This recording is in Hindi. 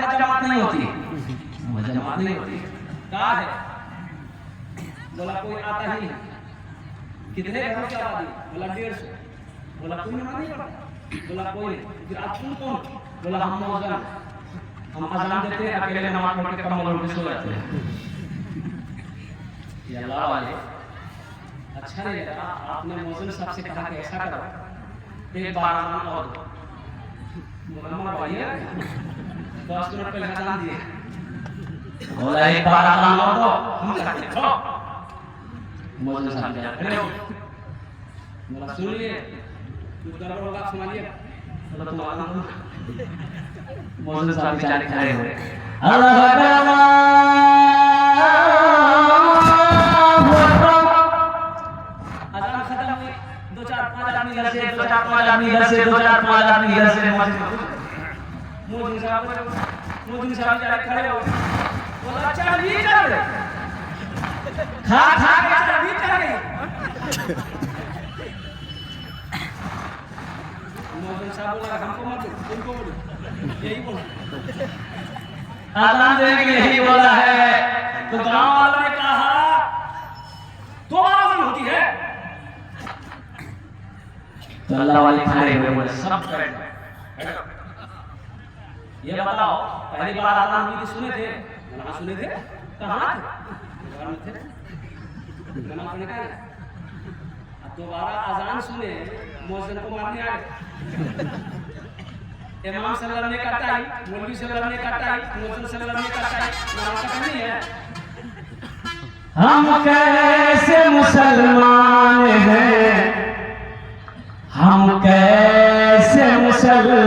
यहाँ जमात नहीं होती, जमात नहीं होती। कहा है? बोला कोई आता ही नहीं। कितने घरों की आबादी? बोला 150। बोला कोई नमाज नहीं पढ़ता? बोला कोई नहीं। फिर आप तुम कौन? बोला हम मौजूद, हम अजान देते हैं, अकेले नमाज पढ़ के कमल ओढ़ के सो जाते हैं। ये अल्लाह वाले अच्छा नहीं लगा। आपने मौजूद साहब से कहा कि ऐसा करो, एक बार अजान और दो। बोला भैया 10 मिनट पहले अजान दिए। बोला एक बार अजान और दो, हम करते हैं। मौजूद साहब जा खड़े हो। बोला सुनिए, कुछ गड़बड़ होगा सुनाइए। बोला तुम अजान दो। मौजूद साहब बेचारे खड़े हुए। अल्लाहु अकबर, अजान खत्म हुई। 2-4-5 आदमी इधर से, 2-4-5 आदमी इधर से, 2-4-5 आदमी इधर से। मौजूद साहब बेचारे खड़े हो। बोला चाबी चल गई, खा खा के चाबी चल गई। मौजूद साहब बोला हमको मत बोलो, तुमको बोलो, यही बोलो। अजान देने के लिए यही बोला है। तो गांव वालों ने कहा 2 बार अजान होती है। तो अल्लाह वाले खड़े हुए बोले सब करेक्ट। ये बताओ पहली बार अजान हुई थी सुने थे? ना सुने थे। कहाँ थे? घर में थे, नमाज पढ़ने गए। अब दोबारा अजान सुने, मौज़िन को मारने आ गए। इमाम से लड़ने का टाइम, मौलवी से लड़ने का टाइम, मौज़िन से लड़ने का टाइम, नमाज का नहीं है। हम कैसे मुसलमान हैं, हम कैसे मुसलमान।